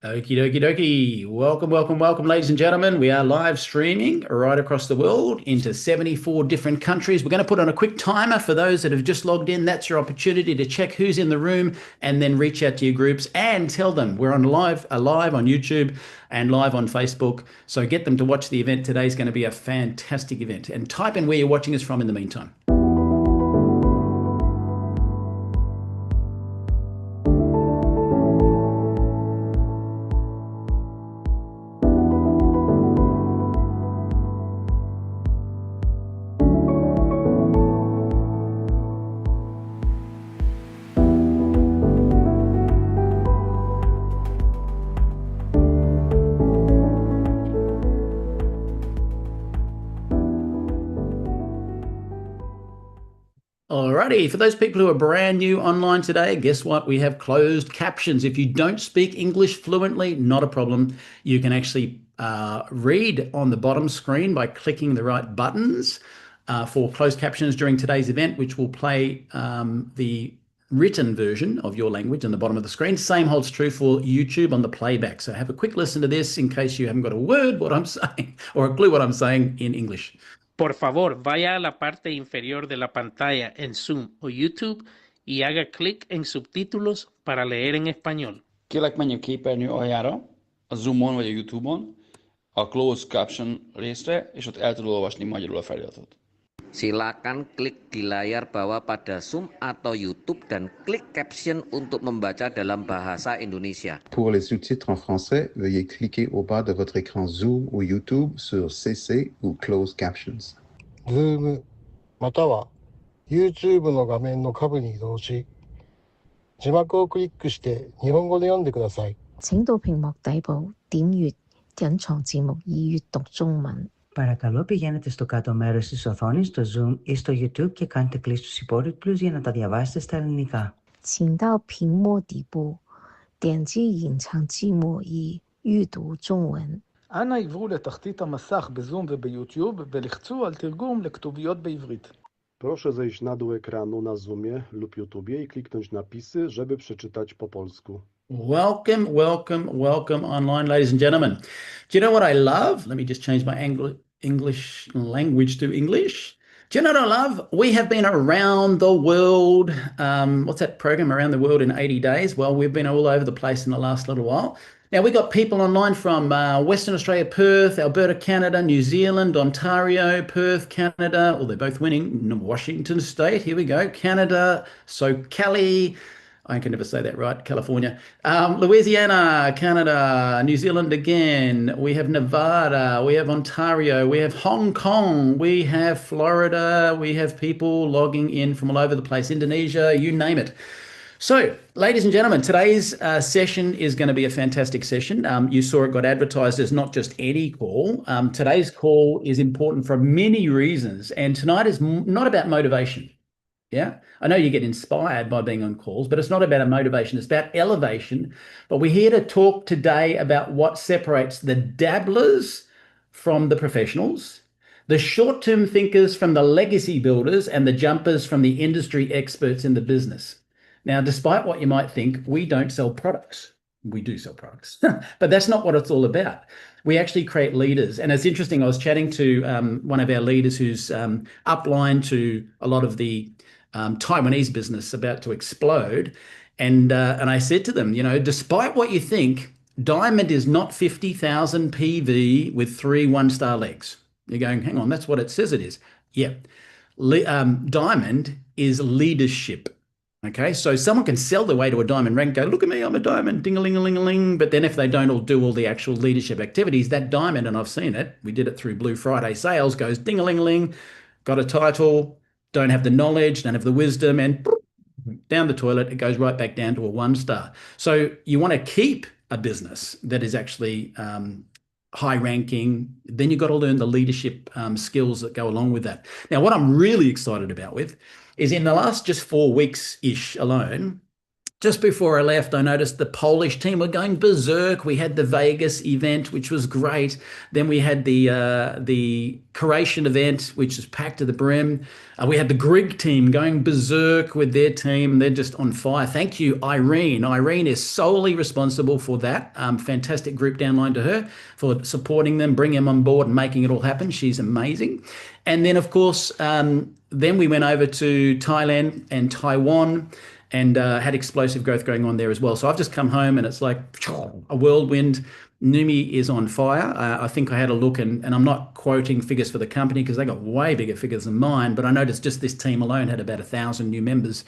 Okie dokie dokie. Welcome, welcome, welcome, ladies and gentlemen. We are live streaming right across the world into 74 different countries. We're going to put on a quick timer for those that have just logged in. That's your opportunity to check who's in the room and then reach out to your groups and tell them we're on live on YouTube and live on Facebook. So get them to watch the event. Today's going to be a fantastic event. And type in where you're watching us from in the meantime. Alrighty, for those people who are brand new online today, guess what? We have closed captions. If you don't speak English fluently, not a problem. You can actually read on the bottom screen by clicking the right buttons for closed captions during today's event, which will play the written version of your language on the bottom of the screen. Same holds true for YouTube on the playback. So have a quick listen to this in case you haven't got a word what I'm saying or a clue what I'm saying in English. Por favor, vaya a la parte inferior de la pantalla en Zoom o YouTube y haga clic en subtítulos para leer en español. Kérlek menjünk képernyő aljára, a Zoomon vagy a YouTube-on, a Closed Caption részre, és ott el tudod olvasni magyarul a feliratot. Silakan klik di layar bawah pada Zoom atau YouTube dan klik caption untuk membaca dalam bahasa Indonesia. Pour les sous-titres en français, veuillez cliquer au bas de votre écran Zoom ou YouTube sur CC ou Closed Captions. Zoom または YouTube の画面の下部に移動し、字幕をクリックして日本語で読んでください。请到屏幕底部點閱隱藏字幕以閱讀中文。Παρακαλώ πηγαίνετε στο κάτω μέρος της οθόνης, στο Zoom ή στο YouTube και κάντε κλικ στους υπότιτλους για να τα διαβάσετε στα ελληνικά. 请到屏幕底部点击隐藏字幕以阅读中文。 אנא עברו לתחתית המסך בזום וביוטיוב ולחצו על תרגום לכתוביות בעברית. Proszę zejść na dół ekranu na Zoomie lub YouTubie i kliknąć napisy, żeby przeczytać po polsku. Welcome, welcome, welcome online, ladies and gentlemen. Do you know what I love? Let me just change my English language to English. Do you know what I love? We have been around the world. What's that program, Around the World in 80 Days? Well, we've been all over the place in the last little while. Now, we got people online from Western Australia, Perth, Alberta, Canada, New Zealand, Ontario, Perth, Canada. Well, they're both winning. Washington State, here we go. Canada, so Cali. I can never say that right, California. Louisiana, Canada, New Zealand again. We have Nevada, we have Ontario, we have Hong Kong, we have Florida, we have people logging in from all over the place, Indonesia, you name it. So, ladies and gentlemen, today's session is going to be a fantastic session. You saw it got advertised as not just any call. Today's call is important for many reasons, and tonight is not about motivation. Yeah, I know you get inspired by being on calls, but it's not about a motivation. It's about elevation. But we're here to talk today about what separates the dabblers from the professionals, the short-term thinkers from the legacy builders, and the jumpers from the industry experts in the business. Now, despite what you might think, we don't sell products. We do sell products, but that's not what it's all about. We actually create leaders. And it's interesting, I was chatting to one of our leaders who's upline to a lot of the Taiwanese business about to explode. And I said to them, you know, despite what you think, Diamond is not 50,000 PV with 3 one-star legs. You're going, hang on, that's what it says it is. Yeah. Diamond is leadership. Okay, so someone can sell their way to a diamond rank, go, look at me, I'm a diamond, ding-a-ling-a-ling-a-ling. But then if they don't do all the actual leadership activities, that diamond, and I've seen it, we did it through Blue Friday sales, goes ding-a-ling-a-ling, got a title, don't have the knowledge, don't have the wisdom, and down the toilet, it goes right back down to a 1-star. So you want to keep a business that is actually high ranking, then you've got to learn the leadership skills that go along with that. Now, what I'm really excited about is in the last just 4 weeks-ish alone, Just before I left, I noticed the Polish team were going berserk. We had the Vegas event, which was great. Then we had the Croatian event, which was packed to the brim. We had the Greek team going berserk with their team. They're just on fire. Thank you, Irene. Irene is solely responsible for that. Fantastic group downline to her for supporting them, bringing them on board, and making it all happen. She's amazing. And then, of course, then we went over to Thailand and Taiwan and had explosive growth going on there as well. So I've just come home and it's like a whirlwind. Numi is on fire. I think I had a look, and I'm not quoting figures for the company because they got way bigger figures than mine, but I noticed just this team alone had about 1,000 new members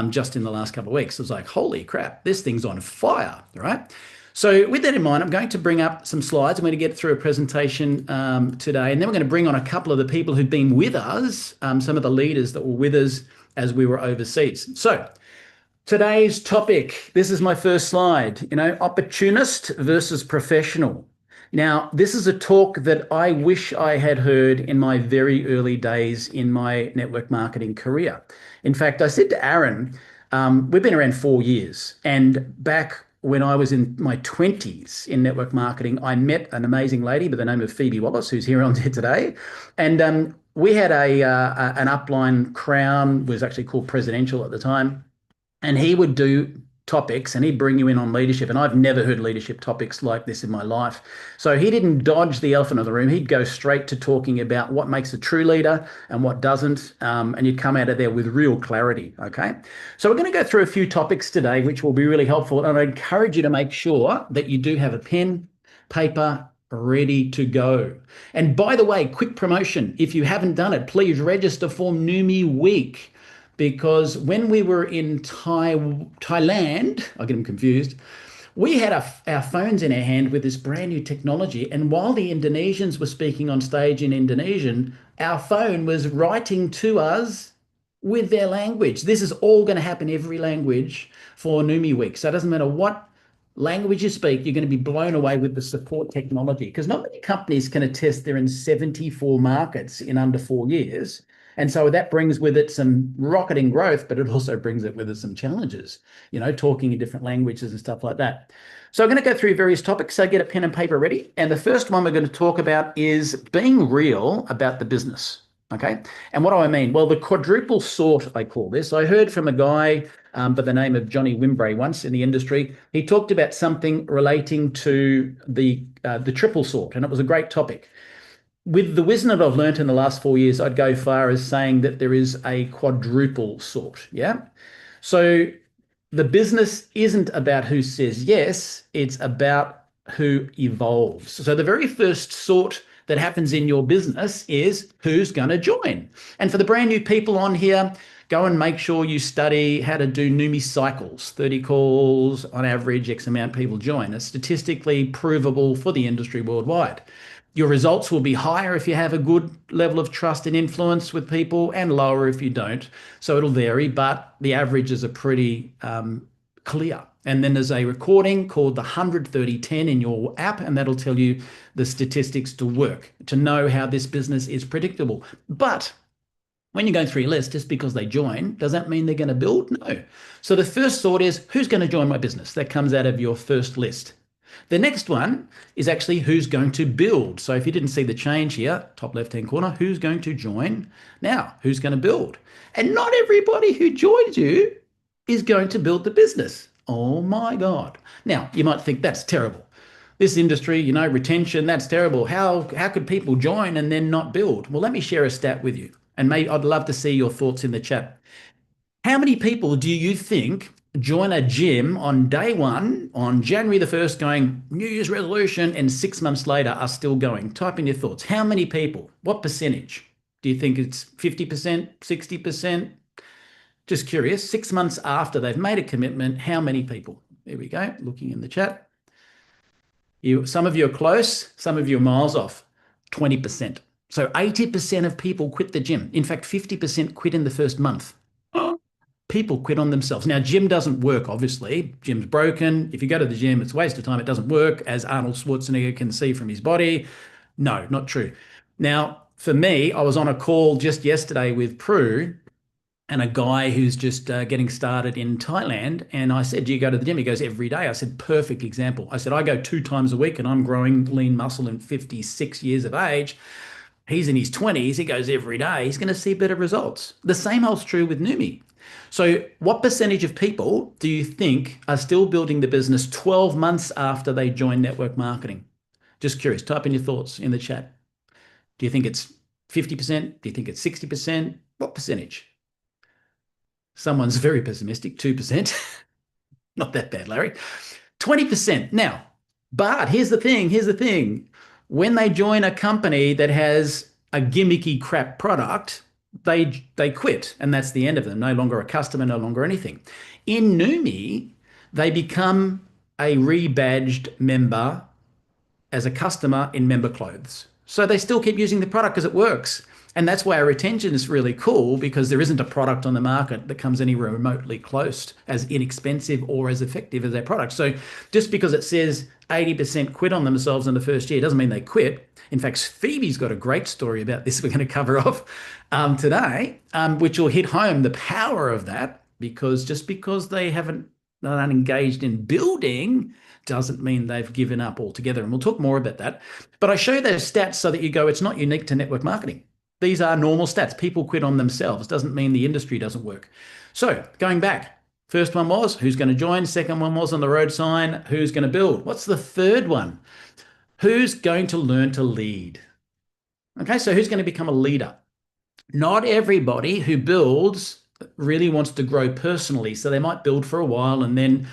just in the last couple of weeks. It was like, holy crap, this thing's on fire, right? So with that in mind, I'm going to bring up some slides. I'm going to get through a presentation today, and then we're going to bring on a couple of the people who've been with us, some of the leaders that were with us as we were overseas. So today's topic, this is my first slide, opportunist versus professional. Now, this is a talk that I wish I had heard in my very early days in my network marketing career. In fact, I said to Aaron, we've been around 4 years, and back when I was in my 20s in network marketing, I met an amazing lady by the name of Phoebe Wallace, who's here on here today. And we had an upline crown, was actually called presidential at the time. And he would do topics and he'd bring you in on leadership. And I've never heard leadership topics like this in my life. So he didn't dodge the elephant in the room. He'd go straight to talking about what makes a true leader and what doesn't. And you'd come out of there with real clarity. Okay. So we're going to go through a few topics today, which will be really helpful. And I encourage you to make sure that you do have a pen, paper, ready to go. And by the way, quick promotion. If you haven't done it, please register for Numi Week. Because when we were in Thailand, I get them confused, we had our phones in our hand with this brand new technology. And while the Indonesians were speaking on stage in Indonesian, our phone was writing to us with their language. This is all going to happen every language for Numi Week. So it doesn't matter what language you speak, you're going to be blown away with the support technology. Because not many companies can attest they're in 74 markets in under 4 years. And so that brings with it some rocketing growth, but it also brings it with it some challenges, talking in different languages and stuff like that. So I'm going to go through various topics. So get a pen and paper ready. And the first one we're going to talk about is being real about the business. Okay. And what do I mean? Well, the quadruple sort, I call this. I heard from a guy by the name of Johnny Wimbray once in the industry. He talked about something relating to the triple sort, and it was a great topic. With the wisdom that I've learned in the last 4 years, I'd go far as saying that there is a quadruple sort. Yeah. So the business isn't about who says yes, it's about who evolves. So the very first sort that happens in your business is who's going to join. And for the brand new people on here, go and make sure you study how to do Numi cycles. 30 calls on average, X amount of people join. It's statistically provable for the industry worldwide. Your results will be higher if you have a good level of trust and influence with people, and lower if you don't. So it'll vary, but the averages are pretty clear. And then there's a recording called the 130-10 in your app, and that'll tell you the statistics to work, to know how this business is predictable. But when you're going through your list, just because they join, does that mean they're going to build? No. So the first thought is, who's going to join my business? That comes out of your first list. The next one is actually who's going to build. So if you didn't see the change here, top left-hand corner, who's going to join? Now, who's going to build? And not everybody who joins you is going to build the business. Oh my God. Now, you might think that's terrible. This industry, retention, that's terrible. How could people join and then not build? Well, let me share a stat with you. And maybe I'd love to see your thoughts in the chat. How many people do you think join a gym on day one, on January the 1st, going New Year's resolution, and 6 months later are still going? Type in your thoughts. How many people? What percentage? Do you think it's 50%, 60%? Just curious. 6 months after they've made a commitment, how many people? There we go. Looking in the chat. Some of you are close. Some of you are miles off. 20%. So 80% of people quit the gym. In fact, 50% quit in the first month. People quit on themselves. Now, gym doesn't work, obviously. Gym's broken. If you go to the gym, it's a waste of time. It doesn't work, as Arnold Schwarzenegger can see from his body. No, not true. Now, for me, I was on a call just yesterday with Prue, and a guy who's just getting started in Thailand. And I said, do you go to the gym? He goes, every day. I said, perfect example. I said, I go 2 times a week and I'm growing lean muscle in 56 years of age. He's in his 20s. He goes every day. He's going to see better results. The same holds true with Numi. So what percentage of people do you think are still building the business 12 months after they join network marketing? Just curious. Type in your thoughts in the chat. Do you think it's 50%? Do you think it's 60%? What percentage? Someone's very pessimistic, 2%. Not that bad, Larry. 20%. Now, but here's the thing. When they join a company that has a gimmicky crap product, they quit, and that's the end of them. No longer a customer, no longer anything. In Numi, they become a rebadged member as a customer in member clothes. So they still keep using the product because it works. And that's why our retention is really cool, because there isn't a product on the market that comes anywhere remotely close as inexpensive or as effective as their product. So just because it says 80% quit on themselves in the first year doesn't mean they quit. In fact, Phoebe's got a great story about this we're going to cover off today, which will hit home the power of that, because just because they haven't not engaged in building doesn't mean they've given up altogether. And we'll talk more about that. But I show those stats so that you go, it's not unique to network marketing. These are normal stats. People quit on themselves. Doesn't mean the industry doesn't work. So going back, first one was who's going to join. Second one was on the road sign, who's going to build. What's the third one? Who's going to learn to lead? Okay, so who's going to become a leader? Not everybody who builds really wants to grow personally. So they might build for a while and then,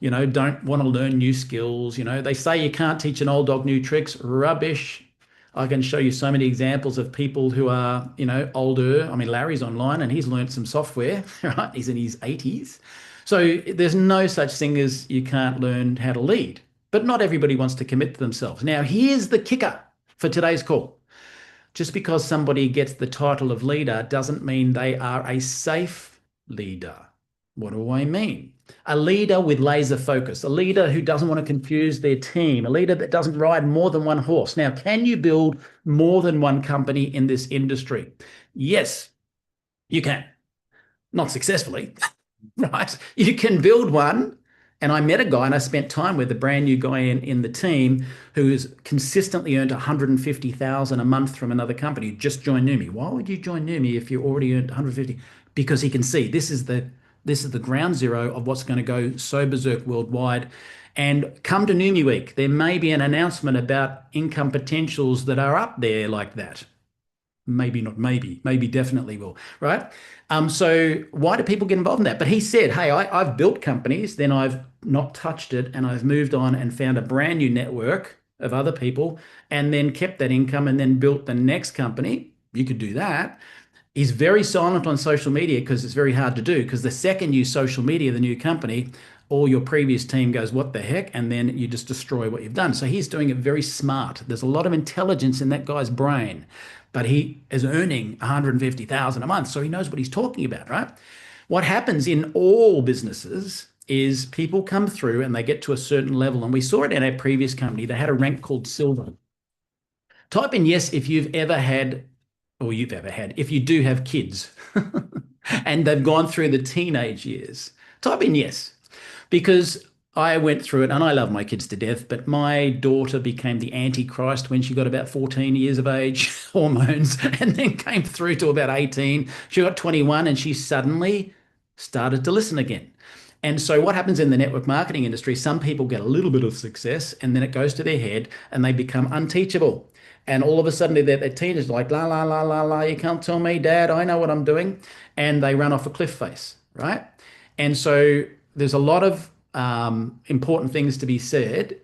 don't want to learn new skills. They say you can't teach an old dog new tricks. Rubbish. I can show you so many examples of people who are, older. I mean, Larry's online and he's learned some software, right? He's in his 80s. So there's no such thing as you can't learn how to lead, but not everybody wants to commit to themselves. Now, here's the kicker for today's call. Just because somebody gets the title of leader doesn't mean they are a safe leader. What do I mean? A leader with laser focus, a leader who doesn't want to confuse their team, a leader that doesn't ride more than one horse. Now, can you build more than one company in this industry? Yes, you can. Not successfully, right? You can build one. And I met a guy and I spent time with a brand new guy in the team who has consistently earned 150,000 a month from another company. Just joined Numi. Why would you join Numi if you already earned 150? Because he can see this is the ground zero of what's going to go so berserk worldwide. And come to Numi Week, there may be an announcement about income potentials that are up there like that. Maybe not, maybe definitely will, right? So why do people get involved in that? But he said, hey, I've built companies, then I've not touched it, and I've moved on and found a brand new network of other people, and then kept that income and then built the next company. You could do that. He's very silent on social media because it's very hard to do, because the second you social media the new company, all your previous team goes, what the heck? And then you just destroy what you've done. So he's doing it very smart. There's a lot of intelligence in that guy's brain, but he is earning 150,000 a month. So he knows what he's talking about, right? What happens in all businesses is people come through and they get to a certain level. And we saw it in our previous company. They had a rank called silver. Type in yes if you've ever had, or if you do have kids and they've gone through the teenage years. Type in yes, because I went through it and I love my kids to death, but my daughter became the Antichrist when she got about 14 years of age, hormones, and then came through to about 18. She got 21 and she suddenly started to listen again. And so what happens in the network marketing industry, some people get a little bit of success and then it goes to their head and they become unteachable. And all of a sudden their teenagers like, la, la, la, la, la, you can't tell me, Dad, I know what I'm doing. And they run off a cliff face, right? And so there's a lot of important things to be said.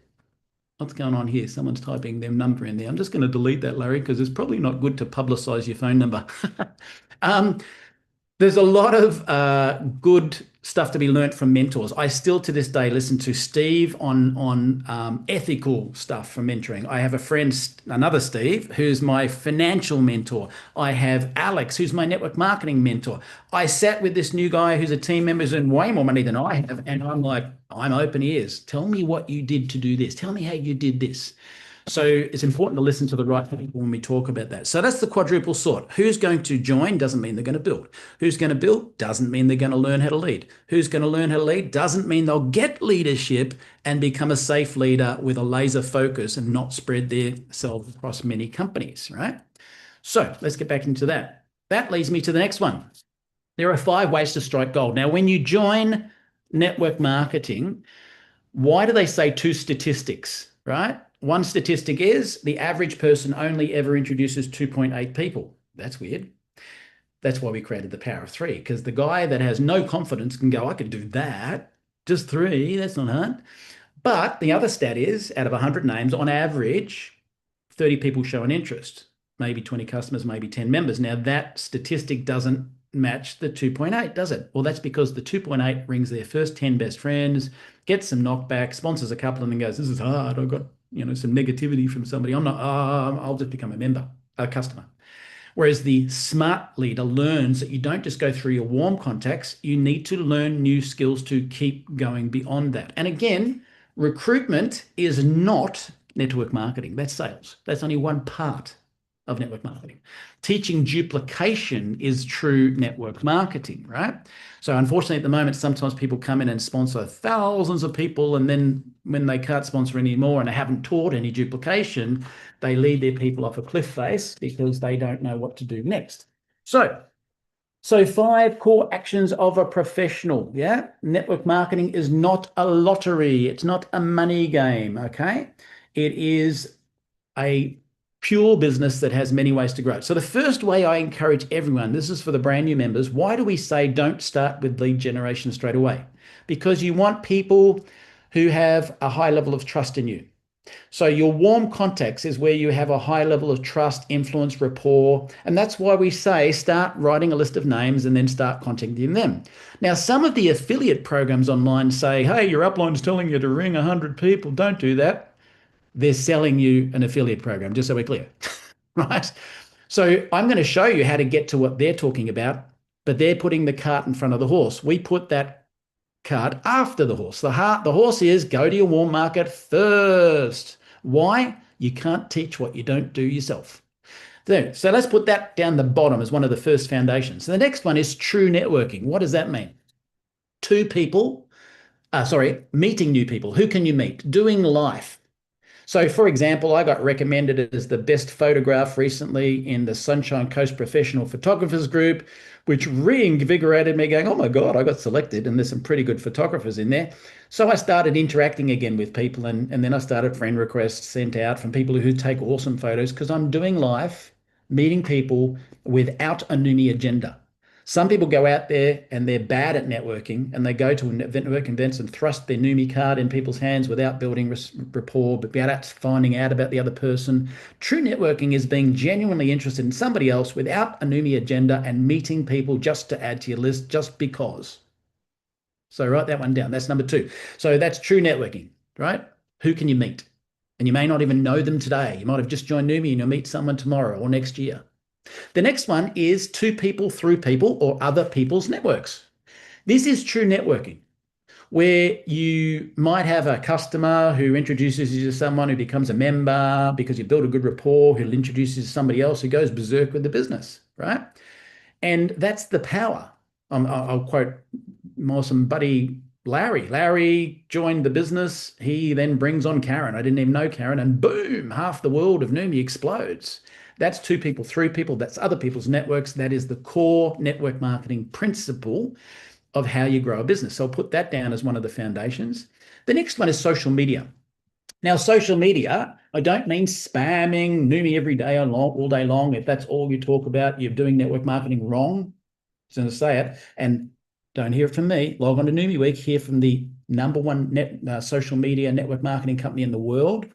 What's going on here? Someone's typing their number in there. I'm just going to delete that, Larry, because it's probably not good to publicize your phone number. There's a lot of good stuff to be learnt from mentors. I still to this day listen to Steve on ethical stuff from mentoring. I have a friend, another Steve, who's my financial mentor. I have Alex, who's my network marketing mentor. I sat with this new guy who's a team member who's earned way more money than I have. And I'm like, I'm open ears. Tell me what you did to do this. Tell me how you did this. So it's important to listen to the right people when we talk about that. So that's the quadruple sort. Who's going to join doesn't mean they're going to build. Who's going to build doesn't mean they're going to learn how to lead. Who's going to learn how to lead doesn't mean they'll get leadership and become a safe leader with a laser focus and not spread themselves across many companies, right? So let's get back into that. That leads me to the next one. There are 5 ways to strike gold. Now, when you join network marketing, why do they say 2 statistics, right? One statistic is the average person only ever introduces 2.8 people. That's weird. That's why we created the power of 3, because the guy that has no confidence can go, I could do that. Just 3, that's not hard. But the other stat is out of 100 names, on average, 30 people show an interest, maybe 20 customers, maybe 10 members. Now, that statistic doesn't match the 2.8, does it? Well, that's because the 2.8 rings their first 10 best friends, gets some knockback, sponsors a couple, and then goes, this is hard. I've got some negativity from somebody. I'll just become a customer. Whereas the smart leader learns that you don't just go through your warm contacts, you need to learn new skills to keep going beyond that. And again, recruitment is not network marketing. That's sales. That's only one part of network marketing. Teaching duplication is true network marketing, right? So unfortunately, at the moment, sometimes people come in and sponsor thousands of people, and then when they can't sponsor anymore and they haven't taught any duplication, they lead their people off a cliff face because they don't know what to do next. So 5 core actions of a professional. Yeah. Network marketing is not a lottery. It's not a money game. Okay. It is a pure business that has many ways to grow. So the first way I encourage everyone, this is for the brand new members, why do we say don't start with lead generation straight away? Because you want people who have a high level of trust in you. So your warm contacts is where you have a high level of trust, influence, rapport. And that's why we say start writing a list of names and then start contacting them. Now, some of the affiliate programs online say, hey, your upline's telling you to ring 100 people. Don't do that. They're selling you an affiliate program, just so we're clear, right? So I'm going to show you how to get to what they're talking about, but they're putting the cart in front of the horse. We put that cart after the horse. The horse is go to your warm market first. Why? You can't teach what you don't do yourself. So let's put that down the bottom as one of the first foundations. So the next one is true networking. What does that mean? Meeting new people. Who can you meet? Doing life. So, for example, I got recommended as the best photograph recently in the Sunshine Coast Professional Photographers Group, which reinvigorated me going, oh my God, I got selected and there's some pretty good photographers in there. So I started interacting again with people and then I started friend requests sent out from people who take awesome photos because I'm doing life, meeting people without a Numi agenda. Some people go out there and they're bad at networking and they go to network events and thrust their Numi card in people's hands without building rapport, but without finding out about the other person. True networking is being genuinely interested in somebody else without a Numi agenda and meeting people just to add to your list just because. So write that one down. That's number 2. So that's true networking, right? Who can you meet? And you may not even know them today. You might have just joined Numi and you'll meet someone tomorrow or next year. The next one is to people through people or other people's networks. This is true networking, where you might have a customer who introduces you to someone who becomes a member because you build a good rapport, who'll introduce you to somebody else who goes berserk with the business, right? And that's the power. I'll quote my awesome buddy Larry. Larry joined the business. He then brings on Karen. I didn't even know Karen, and boom, half the world of Numi explodes. That's to people, through people. That's other people's networks. That is the core network marketing principle of how you grow a business. So I'll put that down as one of the foundations. The next one is social media. Now, social media, I don't mean spamming Numi every day all day long. If that's all you talk about, you're doing network marketing wrong. Just going to say it. And don't hear it from me. Log on to Numi Week, hear from the number one social media network marketing company in the world.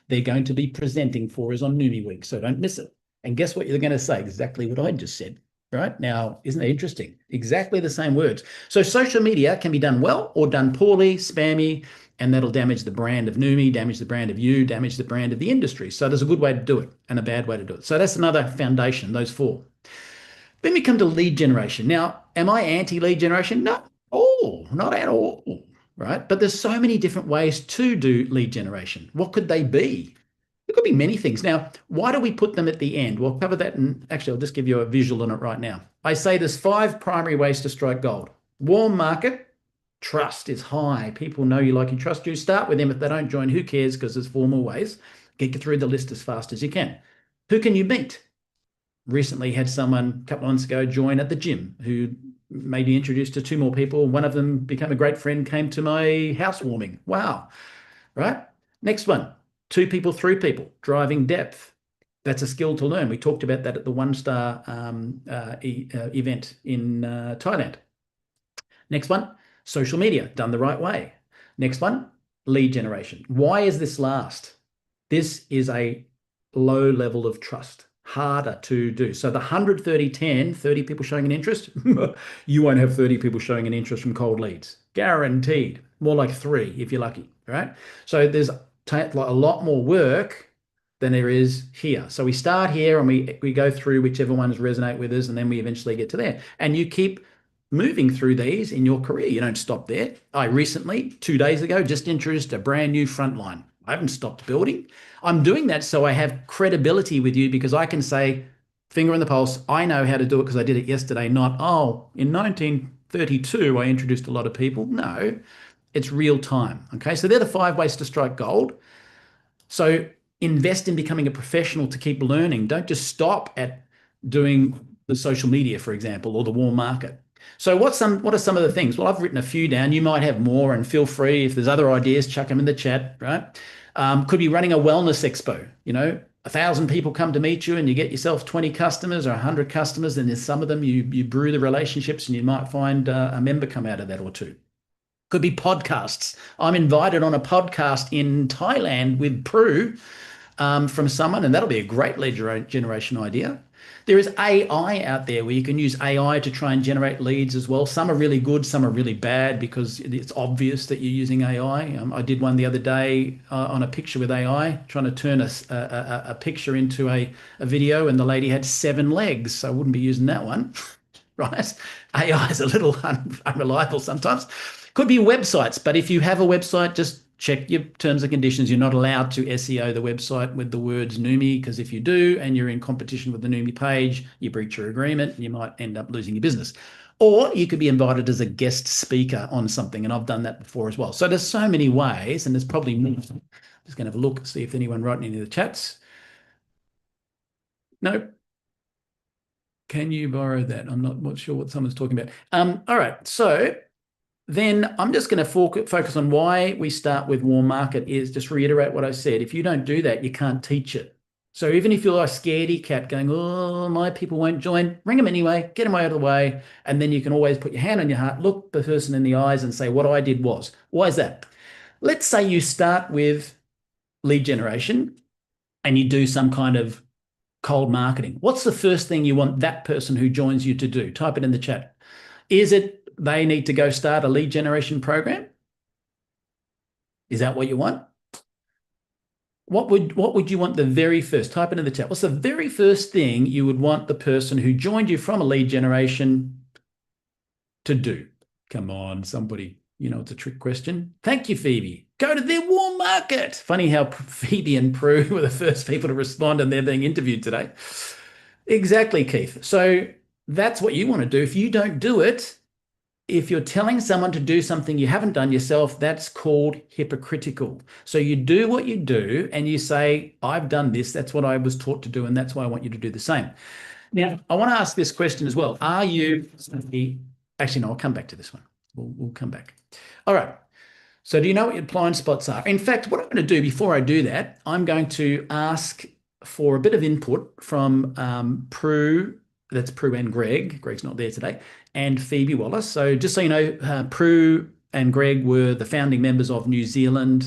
They're going to be presenting for us on Numi Week, so don't miss it. And guess what you're going to say? Exactly what I just said, right? Now, isn't that interesting? Exactly the same words. So social media can be done well or done poorly, spammy, and that'll damage the brand of Numi, damage the brand of you, damage the brand of the industry. So there's a good way to do it and a bad way to do it. So that's another foundation, those 4. Then we come to lead generation. Now, am I anti-lead generation? No, not at all, right? But there's so many different ways to do lead generation. What could they be? You've could be many things. Now, why do we put them at the end? We'll cover that, and actually, I'll just give you a visual on it right now. I say there's 5 primary ways to strike gold. Warm market, trust is high. People know you, like you, trust you. Start with them. If they don't join, who cares? Because there's 4 more ways. Get through the list as fast as you can. Who can you meet? Recently had someone a couple of months ago join at the gym who made me introduced to 2 more people. One of them became a great friend, came to my housewarming. Wow. Right? Next one, 2 people, 3 people, driving depth. That's a skill to learn. We talked about that at the 1-star event in Thailand. Next one, social media, done the right way. Next one, lead generation. Why is this last? This is a low level of trust, harder to do. So the 130-10, 30 people showing an interest, you won't have 30 people showing an interest from cold leads. Guaranteed. More like 3 if you're lucky, right? So there's a lot more work than there is here. So we start here and we go through whichever ones resonate with us, and then we eventually get to there. And you keep moving through these in your career. You don't stop there. I recently, 2 days ago, just introduced a brand new frontline. I haven't stopped building. I'm doing that so I have credibility with you, because I can say, finger on the pulse, I know how to do it because I did it yesterday, not, oh, in 1932, I introduced a lot of people. No, it's real time. Okay, so they're the 5 ways to strike gold. So invest in becoming a professional to keep learning. Don't just stop at doing the social media, for example, or the warm market. So what are some of the things? Well, I've written a few down. You might have more, and feel free, if there's other ideas, chuck them in the chat, right? Could be running a wellness expo. 1,000 people come to meet you and you get yourself 20 customers or 100 customers, and there's some of them you brew the relationships, and you might find a member come out of that or 2. Could be podcasts. I'm invited on a podcast in Thailand with Prue from someone, and that'll be a great lead generation idea. There is AI out there where you can use AI to try and generate leads as well. Some are really good, some are really bad because it's obvious that you're using AI. I did one the other day on a picture with AI, trying to turn a picture into a video, and the lady had 7 legs, so I wouldn't be using that one, right? AI is a little unreliable sometimes. Could be websites, but if you have a website, just check your terms and conditions. You're not allowed to SEO the website with the words Noomi, because if you do and you're in competition with the Noomi page, you breach your agreement and you might end up losing your business. Or you could be invited as a guest speaker on something, and I've done that before as well. So there's so many ways, and there's probably more. I'm just going to have a look, see if anyone wrote any of the chats. No. Can you borrow that? I'm not sure what someone's talking about. All right, so then I'm just going to focus on why we start with warm market. Is just reiterate what I said. If you don't do that, you can't teach it. So even if you're a scaredy cat going, oh, my people won't join, ring them anyway, get them out of the way. And then you can always put your hand on your heart, look the person in the eyes and say, what I did was. Why is that? Let's say you start with lead generation and you do some kind of cold marketing. What's the first thing you want that person who joins you to do? Type it in the chat. Is it they need to go start a lead generation program? Is that what you want? What would you want the very first? Type it in the chat. What's the very first thing you would want the person who joined you from a lead generation to do? Come on, somebody. It's a trick question. Thank you, Phoebe. Go to their warm market. Funny how Phoebe and Prue were the first people to respond, and they're being interviewed today. Exactly, Keith. So that's what you want to do. If you don't do it, if you're telling someone to do something you haven't done yourself, that's called hypocritical. So you do what you do and you say, I've done this, that's what I was taught to do, and that's why I want you to do the same. Now, I want to ask this question as well. Are you, actually, no, I'll come back to this one. We'll come back. All right. So do you know what your blind spots are? In fact, what I'm going to do before I do that, I'm going to ask for a bit of input from Prue. That's Prue and Greg. Greg's not there today. And Phoebe Wallace. So just so you know, Prue and Greg were the founding members of New Zealand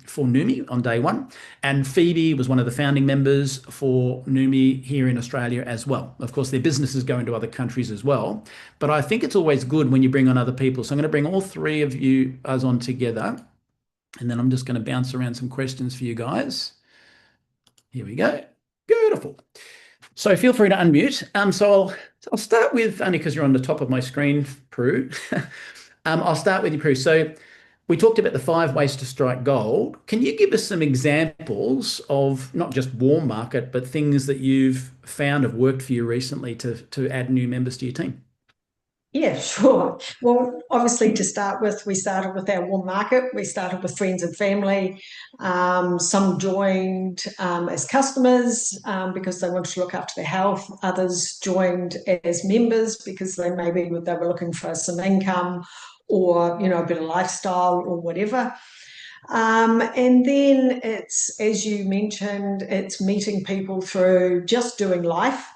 for Noomi on day 1. And Phoebe was one of the founding members for Noomi here in Australia as well. Of course, their businesses go into other countries as well. But I think it's always good when you bring on other people. So I'm going to bring all 3 of you us on together. And then I'm just going to bounce around some questions for you guys. Here we go. Beautiful. So feel free to unmute. So I'll start with, only because you're on the top of my screen, Prue. I'll start with you, Prue. So we talked about the 5 ways to strike gold. Can you give us some examples of not just warm market, but things that you've found have worked for you recently to add new members to your team? Yeah, sure. Well, obviously, to start with, we started with our warm market. We started with friends and family. Some joined as customers because they wanted to look after their health. Others joined as members because they were looking for some income or a bit of lifestyle or whatever. And then it's, as you mentioned, it's meeting people through just doing life.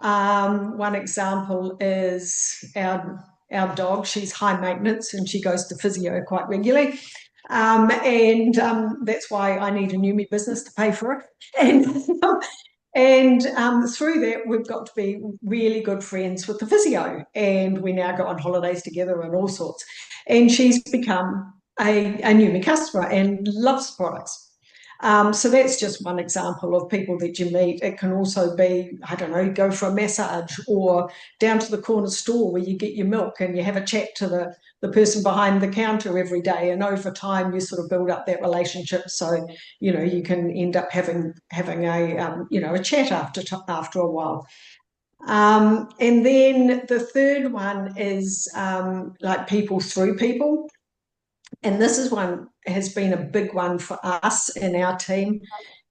One example is our dog. She's high maintenance and she goes to physio quite regularly. And that's why I need a Numi business to pay for it. And through that, we've got to be really good friends with the physio. And we now go on holidays together and all sorts. And she's become a Numi customer and loves the products. So that's just one example of people that you meet. It can also be, I don't know, go for a massage or down to the corner store where you get your milk and you have a chat to the person behind the counter every day. And over time, you sort of build up that relationship. So, you can end up having a chat after a while. And then the third one is like people through people. And this has been a big one for us in our team.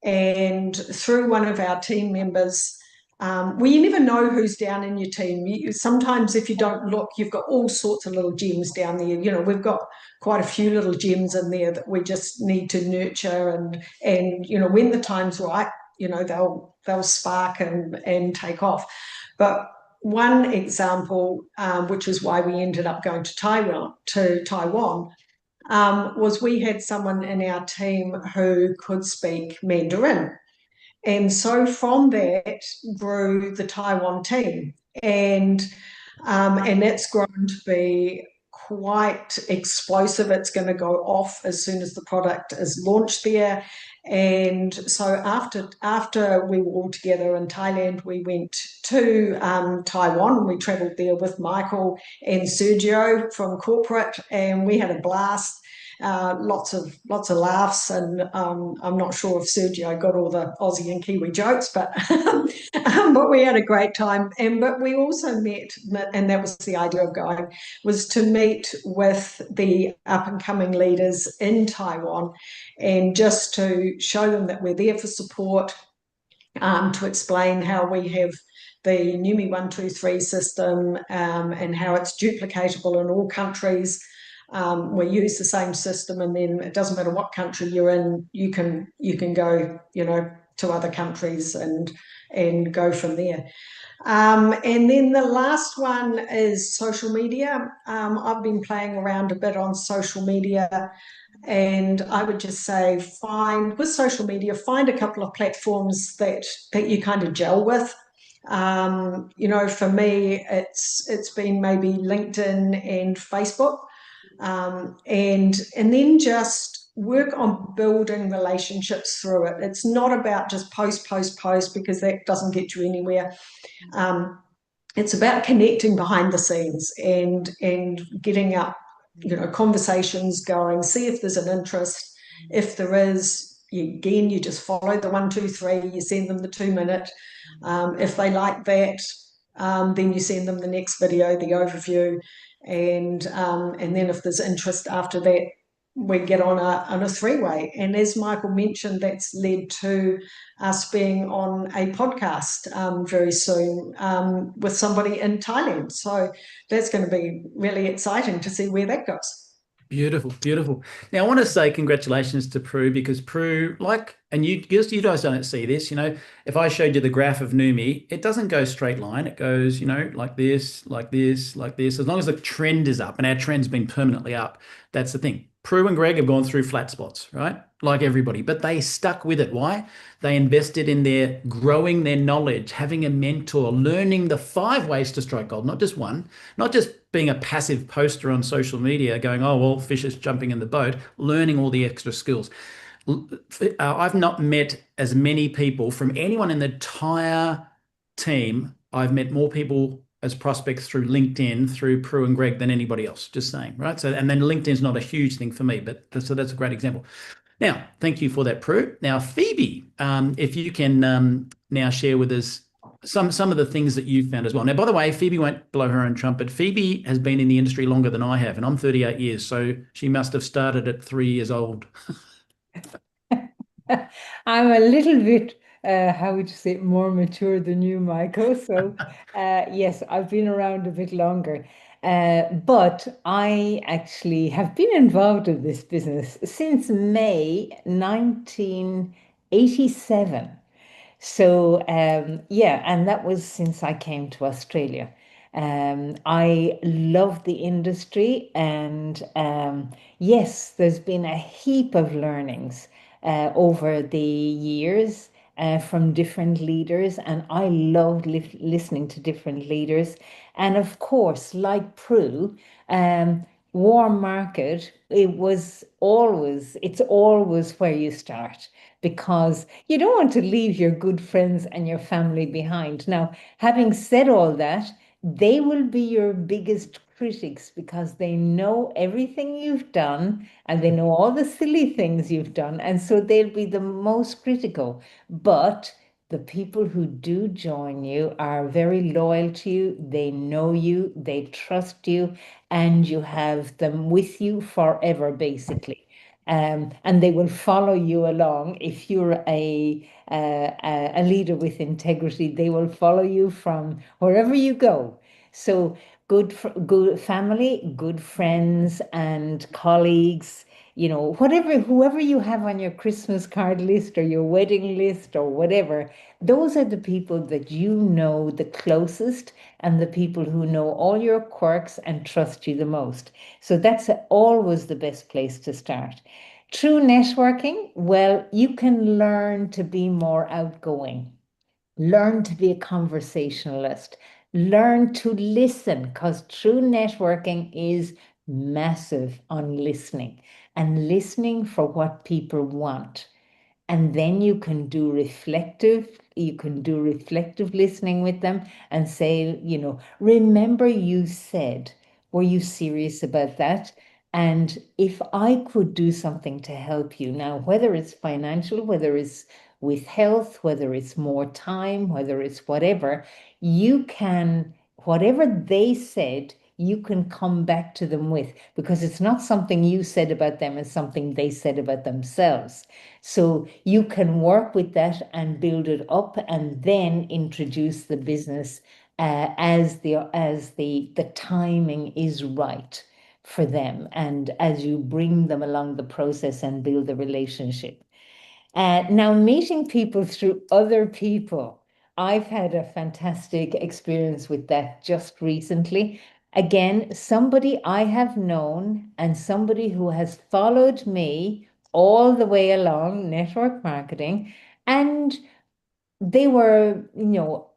And through one of our team members, well, you never know who's down in your team. Sometimes if you don't look, you've got all sorts of little gems down there. We've got quite a few little gems in there that we just need to nurture. And when the time's right, they'll spark and take off. But one example, which is why we ended up going to Taiwan, was we had someone in our team who could speak Mandarin. And so from that grew the Taiwan team. And that's grown to be quite explosive. It's going to go off as soon as the product is launched there. And so after we were all together in Thailand, we went to Taiwan. We travelled there with Michael and Sergio from corporate, and we had a blast. Lots of laughs, and I'm not sure if Sergio got all the Aussie and Kiwi jokes, but but we had a great time. But we also met, and that was the idea of going, was to meet with the up and coming leaders in Taiwan, and just to show them that we're there for support, to explain how we have the Numi 123 system and how it's duplicatable in all countries. We use the same system, and then it doesn't matter what country you're in, you can go, to other countries and go from there. And then the last one is social media. I've been playing around a bit on social media, and I would just say with social media, find a couple of platforms that you kind of gel with. For me, it's been maybe LinkedIn and Facebook. And then just work on building relationships through it. It's not about just post, because that doesn't get you anywhere. It's about connecting behind the scenes and getting up, conversations going, see if there's an interest. If there is, you just follow the 1, 2, 3, you send them the 2-minute. If they like that, then you send them the next video, the overview. And then if there's interest after that, we get on a 3-way. And as Michael mentioned, that's led to us being on a podcast very soon with somebody in Thailand. So that's going to be really exciting to see where that goes. Beautiful, beautiful. Now, I want to say congratulations to Prue, because Prue, and you guys don't see this, if I showed you the graph of Numi, it doesn't go straight line. It goes, like this, like this, like this. As long as the trend is up, and our trend's been permanently up, that's the thing. Prue and Greg have gone through flat spots, right? Like everybody, but they stuck with it. Why? They invested in their growing their knowledge, having a mentor, learning the 5 ways to strike gold, not just one, not just being a passive poster on social media going, oh, well, fish is jumping in the boat, learning all the extra skills. I've not met as many people from anyone in the entire team. I've met more people as prospects through LinkedIn, through Prue and Greg than anybody else. Just saying, right? So, and then LinkedIn's not a huge thing for me, but so that's a great example. Now, thank you for that, Prue. Now, Phoebe, if you can now share with us some of the things that you've found as well. Now, by the way, Phoebe won't blow her own trumpet. Phoebe has been in the industry longer than I have, and I'm 38 years, so she must have started at 3 years old. I'm a little bit, how would you say, more mature than you, Michael. So, yes, I've been around a bit longer. But I actually have been involved in this business since May 1987. So, yeah, and that was since I came to Australia. I love the industry, and yes, there's been a heap of learnings over the years from different leaders, and I love listening to different leaders. And of course, like Prue, warm market, it's always where you start, because you don't want to leave your good friends and your family behind. Now, having said all that, they will be your biggest critics because they know everything you've done and they know all the silly things you've done. And so they'll be the most critical. But the people who do join you are very loyal to you. They know you, they trust you, and you have them with you forever, basically. And they will follow you along. If you're a leader with integrity, they will follow you from wherever you go. So good family, good friends, and colleagues. Whoever you have on your Christmas card list or your wedding list or whatever, those are the people that you know the closest and the people who know all your quirks and trust you the most. So that's always the best place to start. True networking, well, you can learn to be more outgoing. Learn to be a conversationalist. Learn to listen, because true networking is massive on listening and listening for what people want. And then you can do reflective listening with them and say, remember you said, were you serious about that? And if I could do something to help you now, whether it's financial, whether it's with health, whether it's more time, whether it's whatever, whatever they said, you can come back to them with, because it's not something you said about them, it's something they said about themselves. So you can work with that and build it up, and then introduce the business as the timing is right for them, and as you bring them along the process and build the relationship. Now, meeting people through other people, I've had a fantastic experience with that just recently. Again, somebody I have known and somebody who has followed me all the way along network marketing, and they were,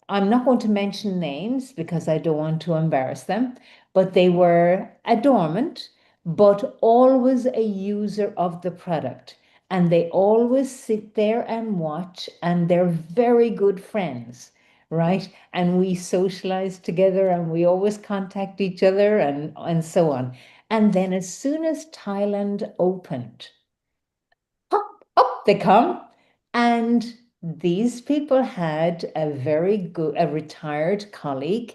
I'm not going to mention names because I don't want to embarrass them, but they were a dormant, but always a user of the product. And they always sit there and watch, and they're very good friends, right? And we socialize together and we always contact each other and so on. And then as soon as Thailand opened, up they come. And these people had a retired colleague,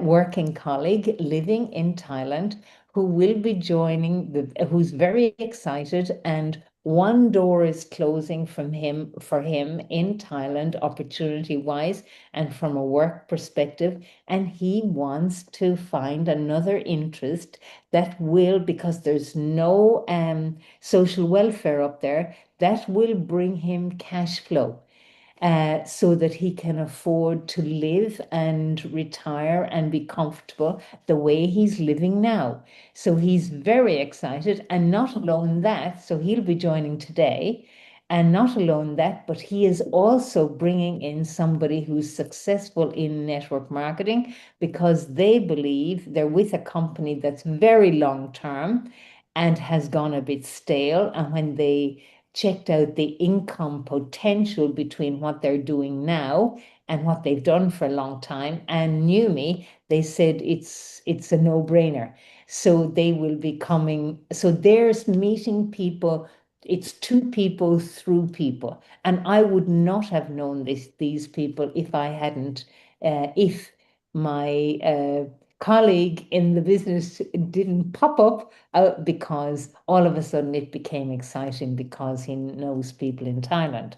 working colleague living in Thailand, who will be who's very excited, and one door is closing for him in Thailand, opportunity-wise, and from a work perspective. And he wants to find another interest that will, because there's no social welfare up there, that will bring him cash flow, so that he can afford to live and retire and be comfortable the way he's living now. So he's very excited, and not alone that, so he'll be joining today. And not alone that, but he is also bringing in somebody who's successful in network marketing, because they believe they're with a company that's very long term and has gone a bit stale. And when they checked out the income potential between what they're doing now and what they've done for a long time and knew me, they said it's a no-brainer. So they will be coming. So there's meeting people. It's to people through people. And I would not have known these people if I hadn't, if my colleague in the business didn't pop up because all of a sudden it became exciting because he knows people in Thailand.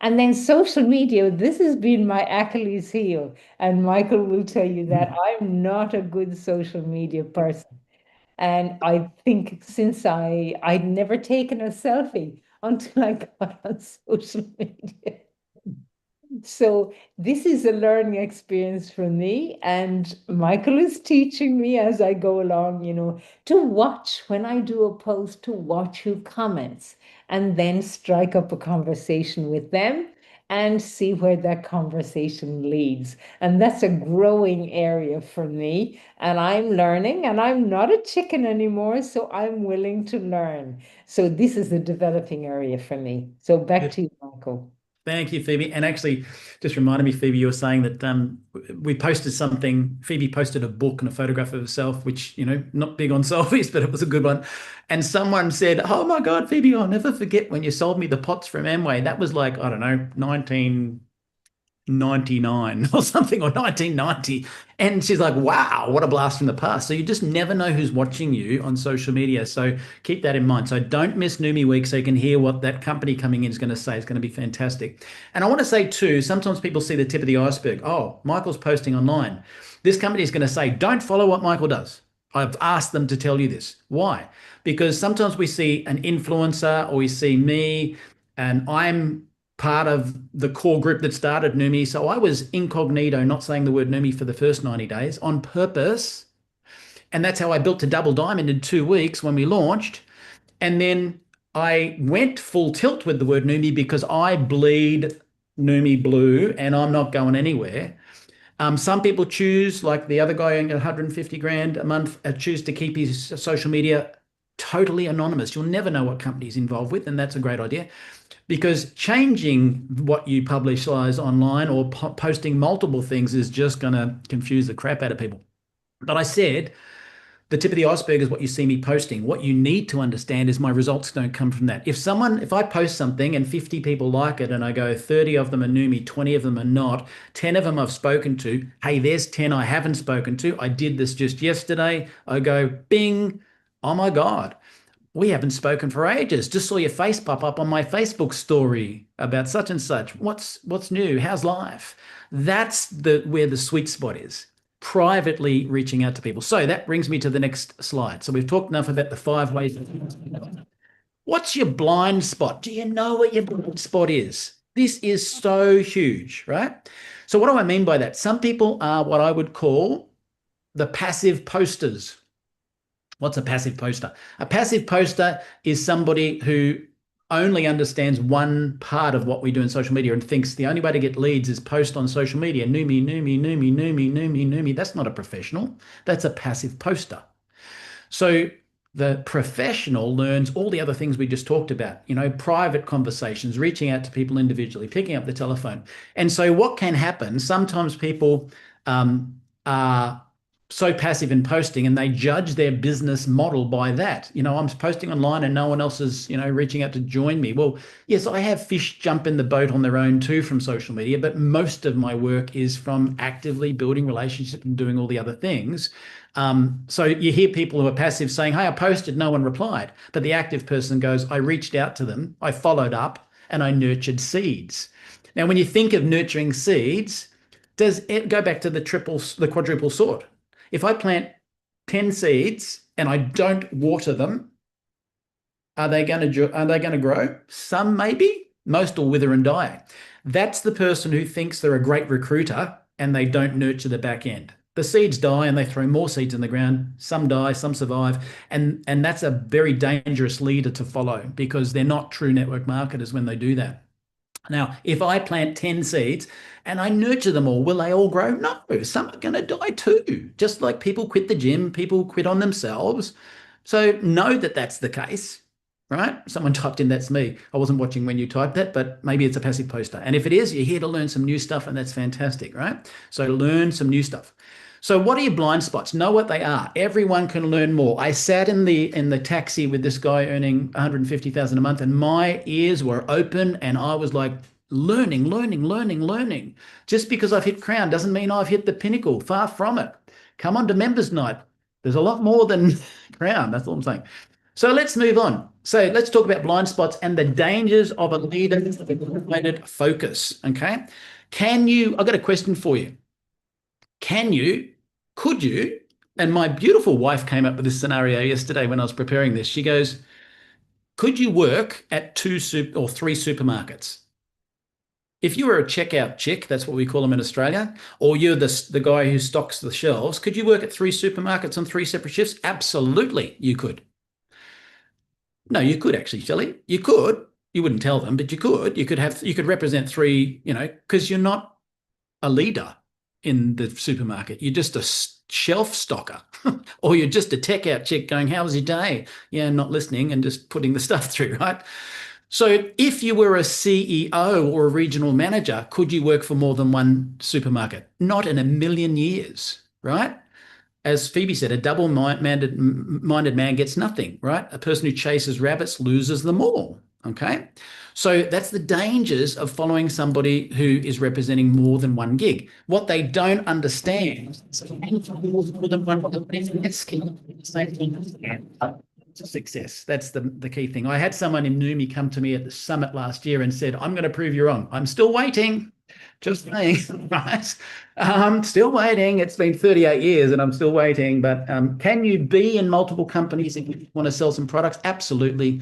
And then social media, this has been my Achilles heel. And Michael will tell you that I'm not a good social media person. And I think since I'd never taken a selfie until I got on social media. So this is a learning experience for me, and Michael is teaching me as I go along, to watch when I do a post, to watch who comments, and then strike up a conversation with them and see where that conversation leads. And that's a growing area for me, and I'm learning, and I'm not a chicken anymore, so I'm willing to learn. So this is a developing area for me. So back to you, Michael. Thank you, Phoebe. And actually, just reminded me, Phoebe, you were saying that we posted something. Phoebe posted a book and a photograph of herself, which, not big on selfies, but it was a good one. And someone said, "Oh my God, Phoebe, I'll never forget when you sold me the pots from Amway." That was like, I don't know, 1999 or something, or 1990. And she's like, wow, what a blast from the past. So you just never know who's watching you on social media. So keep that in mind. So don't miss Numi Week so you can hear what that company coming in is going to say. It's going to be fantastic. And I want to say too, sometimes people see the tip of the iceberg. Oh, Michael's posting online. This company is going to say, don't follow what Michael does. I've asked them to tell you this. Why? Because sometimes we see an influencer or we see me, and I'm part of the core group that started Numi. So I was incognito, not saying the word Numi for the first 90 days on purpose. And that's how I built to Double Diamond in 2 weeks when we launched. And then I went full tilt with the word Numi because I bleed Numi blue and I'm not going anywhere. Some people choose, like the other guy earning 150 grand a month, choose to keep his social media totally anonymous. You'll never know what company he's involved with, and that's a great idea. Because changing what you publicize online or posting multiple things is just going to confuse the crap out of people. But I said the tip of the iceberg is what you see me posting. What you need to understand is my results don't come from that. If I post something and 50 people like it and I go 30 of them are new me, 20 of them are not, 10 of them I've spoken to, hey, there's 10 I haven't spoken to. I did this just yesterday. I go, bing, oh my God. We haven't spoken for ages. Just saw your face pop up on my Facebook story about such and such. What's new? How's life? That's where the sweet spot is. Privately reaching out to people. So that brings me to the next slide. So we've talked enough about the 5 ways. What's your blind spot? Do you know what your blind spot is? This is so huge, right? So what do I mean by that? Some people are what I would call the passive posters. What's a passive poster? A passive poster is somebody who only understands one part of what we do in social media and thinks the only way to get leads is post on social media. Numi, Numi, Numi, Numi, Numi, Numi. That's not a professional. That's a passive poster. So the professional learns all the other things we just talked about, private conversations, reaching out to people individually, picking up the telephone. And so what can happen, sometimes people are so passive in posting and they judge their business model by that. I'm posting online and no one else is, reaching out to join me. Well, yes, I have fish jump in the boat on their own too from social media, but most of my work is from actively building relationships and doing all the other things. So you hear people who are passive saying, hey, I posted, no one replied. But the active person goes, I reached out to them, I followed up, and I nurtured seeds. Now, when you think of nurturing seeds, does it go back to the quadruple sort? If I plant 10 seeds and I don't water them, are they going to grow? Some maybe, most will wither and die. That's the person who thinks they're a great recruiter and they don't nurture the back end. The seeds die and they throw more seeds in the ground. Some die, some survive. And that's a very dangerous leader to follow because they're not true network marketers when they do that. Now, if I plant 10 seeds and I nurture them all, will they all grow? No, some are going to die too. Just like people quit the gym, people quit on themselves. So know that that's the case, right? Someone typed in, that's me. I wasn't watching when you typed that, but maybe it's a passive poster. And if it is, you're here to learn some new stuff, and that's fantastic, right? So learn some new stuff. So what are your blind spots? Know what they are. Everyone can learn more. I sat in the taxi with this guy earning 150,000 a month, and my ears were open, and I was like, learning, learning, learning, learning. Just because I've hit Crown doesn't mean I've hit the pinnacle. Far from it. Come on to members night. There's a lot more than Crown. That's all I'm saying. So let's move on. So let's talk about blind spots and the dangers of a leader-led focus. Okay. I've got a question for you. Could you, and my beautiful wife came up with this scenario yesterday when I was preparing this. She goes, could you work at 2 or 3 supermarkets? If you were a checkout chick, that's what we call them in Australia, or you're the guy who stocks the shelves, could you work at 3 supermarkets on 3 separate shifts? Absolutely, you could. No, you could actually, Shelley. You could. You wouldn't tell them, but you could. You could represent 3, because you're not a leader in the supermarket. You're just a shelf stocker, or you're just a tech out chick going, how was your day? Yeah, not listening and just putting the stuff through, right? So if you were a CEO or a regional manager, could you work for more than 1 supermarket? Not in a million years, right? As Phoebe said, a double-minded man gets nothing, right? A person who chases rabbits loses them all, okay? So that's the dangers of following somebody who is representing more than 1 gig. What they don't understand success. That's the key thing. I had someone in Numi come to me at the summit last year and said, I'm going to prove you wrong. I'm still waiting. Just saying, right? Still waiting. It's been 38 years and I'm still waiting. But can you be in multiple companies if you want to sell some products? Absolutely.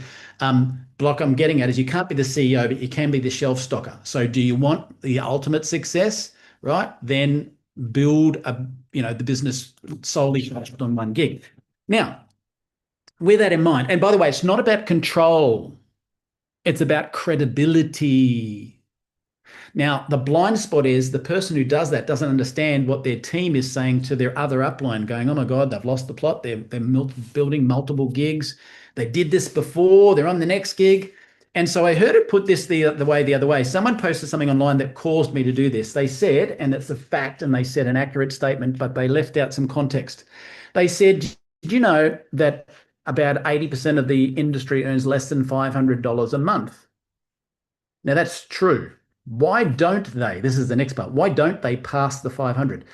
Block I'm getting at is you can't be the CEO, but you can be the shelf stocker. So do you want the ultimate success, right? Then build the business solely on 1 gig. Now, with that in mind, and by the way, it's not about control. It's about credibility. Now, the blind spot is the person who does that doesn't understand what their team is saying to their other upline, going, oh my God, they've lost the plot. They're building multiple gigs. They did this before. They're on the next gig. And so I heard it put this the other way. Someone posted something online that caused me to do this. They said, and it's a fact, and they said an accurate statement, but they left out some context. They said, did you know that about 80% of the industry earns less than $500 a month? Now, that's true. Why don't they? This is the next part. Why don't they pass the 500?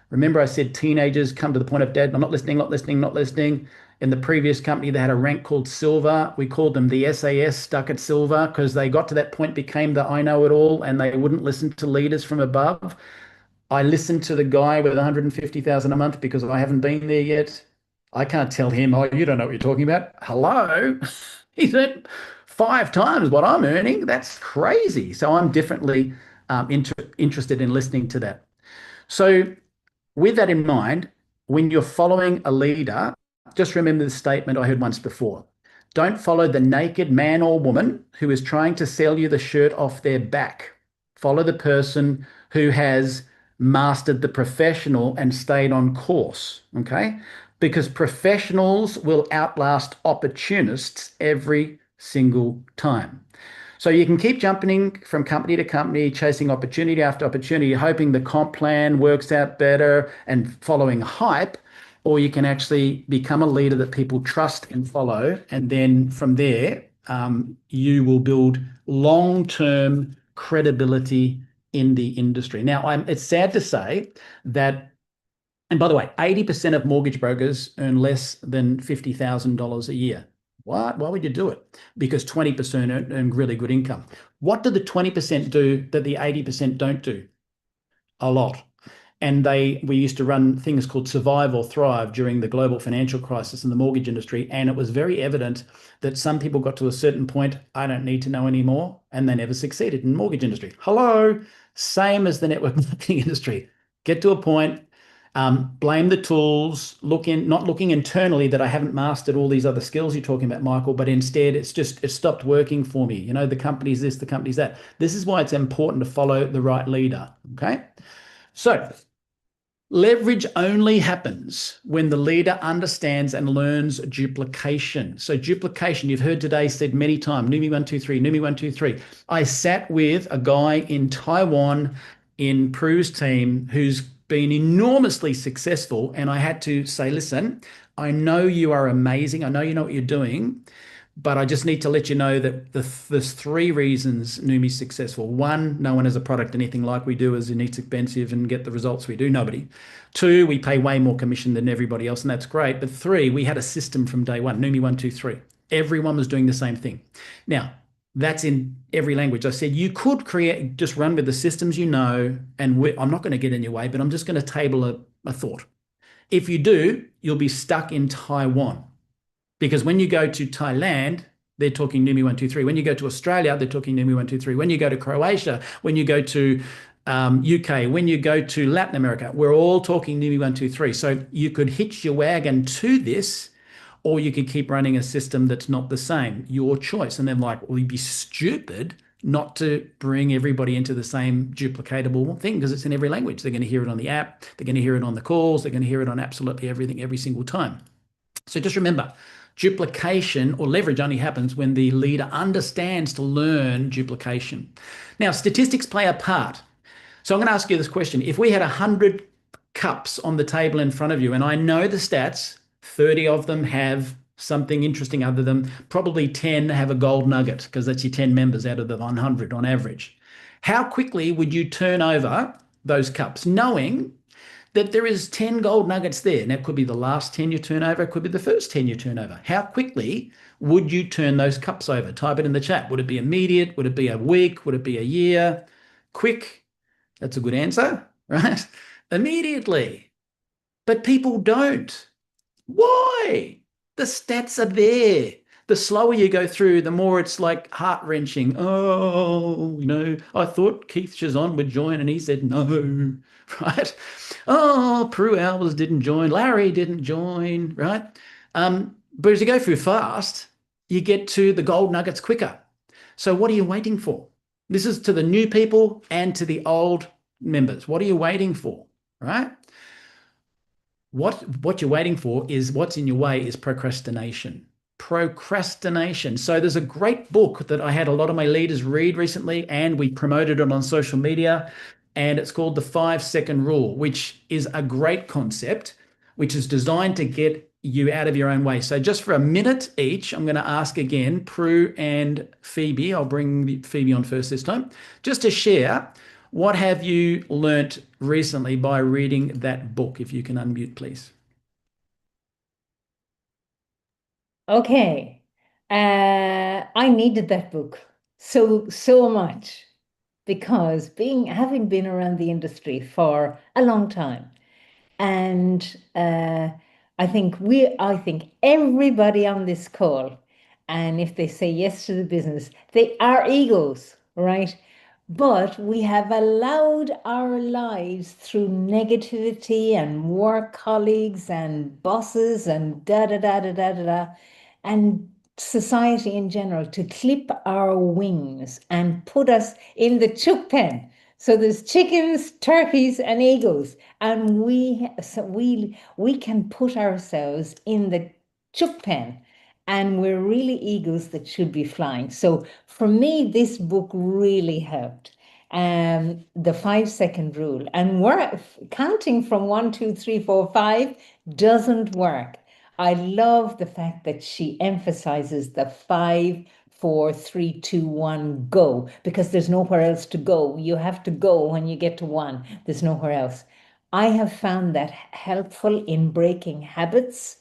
Remember I said teenagers come to the point of, Dad, I'm not listening, not listening, not listening. In the previous company, they had a rank called Silver. We called them the SAS, stuck at Silver, because they got to that point, became the I know it all, and they wouldn't listen to leaders from above. I listened to the guy with 150,000 a month because I haven't been there yet. I can't tell him, oh, you don't know what you're talking about. Hello? He's earned 5 times what I'm earning. That's crazy. So I'm definitely interested in listening to that. So with that in mind, when you're following a leader, just remember the statement I heard once before. Don't follow the naked man or woman who is trying to sell you the shirt off their back. Follow the person who has mastered the professional and stayed on course, okay? Because professionals will outlast opportunists every single time. So you can keep jumping from company to company, chasing opportunity after opportunity, hoping the comp plan works out better and following hype, or you can actually become a leader that people trust and follow. And then from there, you will build long-term credibility in the industry. Now, it's sad to say that, and by the way, 80% of mortgage brokers earn less than $50,000 a year. What? Why would you do it? Because 20% earn really good income. What do the 20% do that the 80% don't do? A lot. And we used to run things called Survive or Thrive during the global financial crisis in the mortgage industry. And it was very evident that some people got to a certain point, I don't need to know anymore, and they never succeeded in the mortgage industry. Hello, same as the network marketing industry. Get to a point, blame the tools, not looking internally that I haven't mastered all these other skills you're talking about, Michael, but instead it stopped working for me. The company's this, the company's that. This is why it's important to follow the right leader, okay? So Leverage only happens when the leader understands and learns duplication. So duplication, you've heard today said many times, Numi 123, Numi 123. I sat with a guy in Taiwan in Prue's team who's been enormously successful. And I had to say, listen, I know you are amazing. I know you know what you're doing. But I just need to let you know that there's three reasons Numi's successful. One, no one has a product anything like we do, as it's expensive and get the results we do. Nobody. Two, we pay way more commission than everybody else, and that's great. But three, we had a system from day one. Numi 123. Everyone was doing the same thing. Now, that's in every language. I said you could create, just run with the systems you know, and I'm not going to get in your way, but I'm just going to table a thought. If you do, you'll be stuck in Taiwan. Because when you go to Thailand, they're talking Numi 123. When you go to Australia, they're talking Numi 123. When you go to Croatia, when you go to UK, when you go to Latin America, we're all talking Numi 123. So you could hitch your wagon to this, or you could keep running a system that's not the same. Your choice. And then like, well, you'd be stupid not to bring everybody into the same duplicatable thing because it's in every language. They're going to hear it on the app. They're going to hear it on the calls. They're going to hear it on absolutely everything every single time. So just remember, duplication or leverage only happens when the leader understands to learn duplication. Now, statistics play a part. So I'm going to ask you this question. If we had 100 cups on the table in front of you, and I know the stats, 30 of them have something interesting other than probably 10 have a gold nugget because that's your 10 members out of the 100 on average. How quickly would you turn over those cups knowing that there is 10 gold nuggets there? Now, it could be the last 10 you turn over, it could be the first 10 you turn over. How quickly would you turn those cups over? Type it in the chat. Would it be immediate? Would it be a week? Would it be a year? Quick. That's a good answer, right? Immediately. But people don't. Why? The stats are there. The slower you go through, the more it's like heart-wrenching. Oh, I thought Keith Chazon would join and he said no, right? Oh, Prue Albers didn't join. Larry didn't join, right? But as you go through fast, you get to the gold nuggets quicker. So what are you waiting for? This is to the new people and to the old members. What are you waiting for, right? What you're waiting for is what's in your way is procrastination. Procrastination. So there's a great book that I had a lot of my leaders read recently, and we promoted it on social media, and it's called The 5-Second Rule, which is a great concept, which is designed to get you out of your own way. So just for a minute each, I'm going to ask again, Prue and Phoebe, I'll bring Phoebe on first this time, just to share what have you learnt recently by reading that book? If you can unmute, please. Okay. I needed that book so much because having been around the industry for a long time, and I think everybody on this call, and if they say yes to the business, they are egos, right? But we have allowed our lives through negativity and work colleagues and bosses and and society in general to clip our wings and put us in the chook pen. So there's chickens, turkeys, and eagles, and we can put ourselves in the chook pen, and we're really eagles that should be flying. So for me, this book really helped. The 5-second rule, and we're counting from 1, 2, 3, 4, 5 doesn't work. I love the fact that she emphasizes the 5, 4, 3, 2, 1, go, because there's nowhere else to go. You have to go when you get to 1. There's nowhere else. I have found that helpful in breaking habits.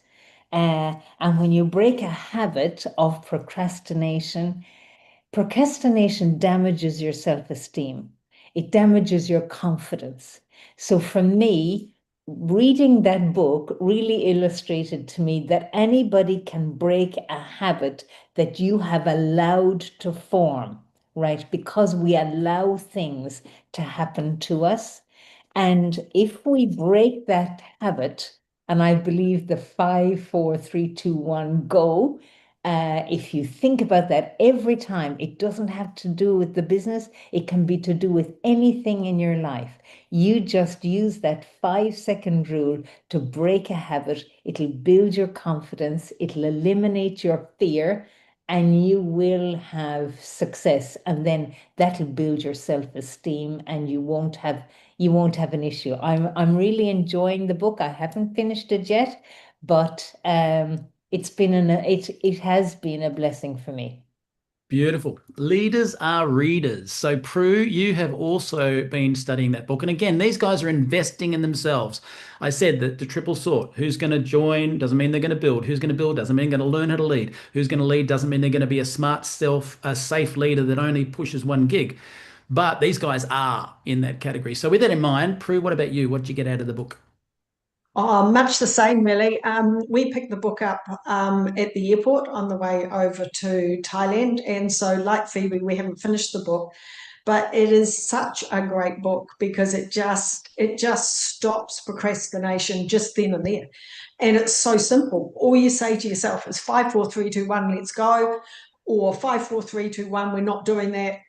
And when you break a habit of procrastination damages your self-esteem. It damages your confidence. So for me, reading that book really illustrated to me that anybody can break a habit that you have allowed to form, right? Because we allow things to happen to us. And if we break that habit, and I believe the 5, 4, 3, 2, 1, go, If you think about that every time, it doesn't have to do with the business. It can be to do with anything in your life. You just use that 5-second rule to break a habit. It'll build your confidence. It'll eliminate your fear, and you will have success. And then that'll build your self-esteem, and you won't have an issue. I'm really enjoying the book. I haven't finished it yet, but it has been a blessing for me. Beautiful. Leaders are readers. So, Prue, you have also been studying that book. And again, these guys are investing in themselves. I said that the triple sort, who's going to join doesn't mean they're going to build. Who's going to build doesn't mean they're going to learn how to lead. Who's going to lead doesn't mean they're going to be a safe leader that only pushes one gig. But these guys are in that category. So, with that in mind, Prue, what about you? What did you get out of the book? Oh, much the same, really. We picked the book up at the airport on the way over to Thailand. And so, like Phoebe, we haven't finished the book, but it is such a great book because it just stops procrastination just then and there. And it's so simple. All you say to yourself is 5, 4, 3, 2, 1, let's go, or 5, 4, 3, 2, 1, we're not doing that,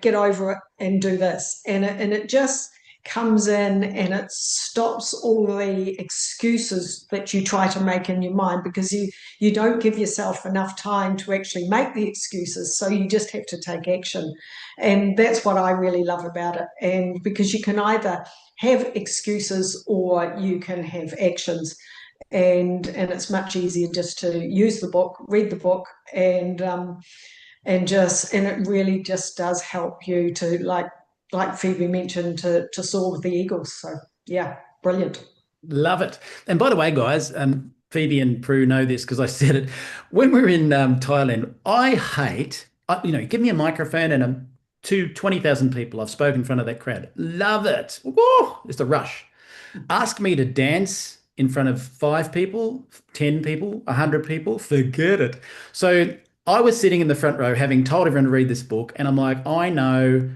get over it and do this. And it just comes in and it stops all the excuses that you try to make in your mind, because you don't give yourself enough time to actually make the excuses, so you just have to take action. And that's what I really love about it. And because you can either have excuses or you can have actions, and it's much easier just to use the book, read the book, and it really just does help you to, like Phoebe mentioned, to soar with the eagles. So yeah, brilliant. Love it. And by the way, guys, Phoebe and Prue know this because I said it. When we're in Thailand, I hate, give me a microphone and 20,000 people. I've spoken in front of that crowd. Love it. Woo, it's a rush. Ask me to dance in front of 5 people, 10 people, 100 people, forget it. So I was sitting in the front row having told everyone to read this book, and I'm like, I know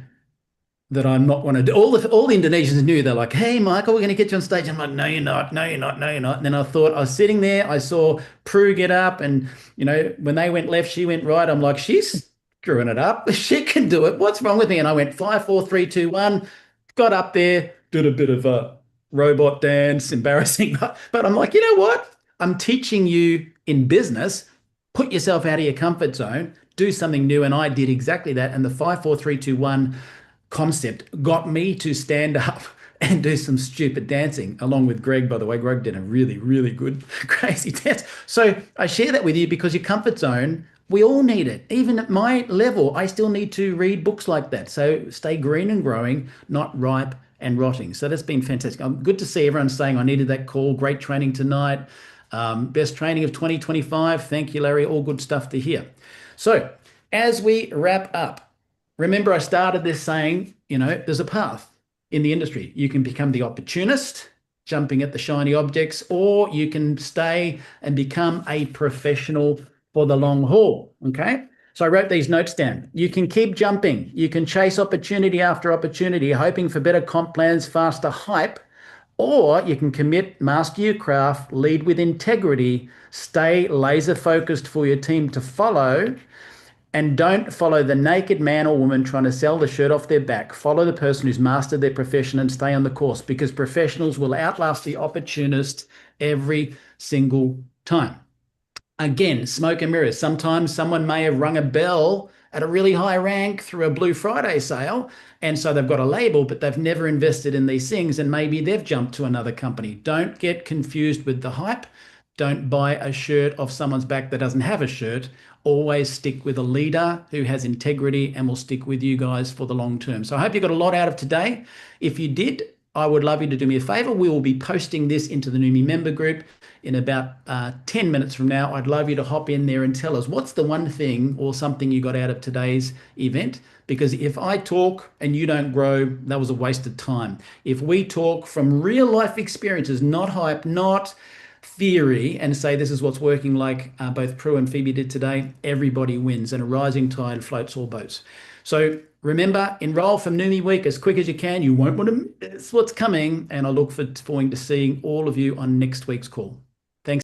that I'm not going to do. All the Indonesians knew. They're like, "Hey, Michael, we're going to get you on stage." I'm like, "No, you're not. No, you're not. No, you're not." And then I thought, I was sitting there. I saw Prue get up, and when they went left, she went right. I'm like, she's screwing it up. She can do it. What's wrong with me? And I went 5, 4, 3, 2, 1. Got up there, did a bit of a robot dance, embarrassing. But I'm like, you know what? I'm teaching you in business. Put yourself out of your comfort zone. Do something new. And I did exactly that. And the 5, 4, 3, 2, 1 concept got me to stand up and do some stupid dancing along with Greg. By the way, Greg did a really, really good crazy dance. So I share that with you because your comfort zone, we all need it. Even at my level, I still need to read books like that. So stay green and growing, not ripe and rotting. So that's been fantastic. Good to see everyone saying I needed that call. Great training tonight. Best training of 2025. Thank you, Larry. All good stuff to hear. So as we wrap up, remember I started this saying, there's a path in the industry. You can become the opportunist, jumping at the shiny objects, or you can stay and become a professional for the long haul, okay? So I wrote these notes down. You can keep jumping. You can chase opportunity after opportunity, hoping for better comp plans, faster hype, or you can commit, master your craft, lead with integrity, stay laser focused for your team to follow, and don't follow the naked man or woman trying to sell the shirt off their back. Follow the person who's mastered their profession and stay on the course, because professionals will outlast the opportunist every single time. Again, smoke and mirrors. Sometimes someone may have rung a bell at a really high rank through a Blue Friday sale, and so they've got a label, but they've never invested in these things, and maybe they've jumped to another company. Don't get confused with the hype. Don't buy a shirt off someone's back that doesn't have a shirt. Always stick with a leader who has integrity and will stick with you guys for the long term. So I hope you got a lot out of today. If you did, I would love you to do me a favor. We will be posting this into the Numi member group in about 10 minutes from now. I'd love you to hop in there and tell us what's the one thing or something you got out of today's event. Because if I talk and you don't grow, that was a waste of time. If we talk from real life experiences, not hype, not theory, and say this is what's working, like both Prue and Phoebe did today, everybody wins, and a rising tide floats all boats. So remember, enroll from Numi Week as quick as you can. You won't want to miss what's coming, and I look forward to seeing all of you on next week's call.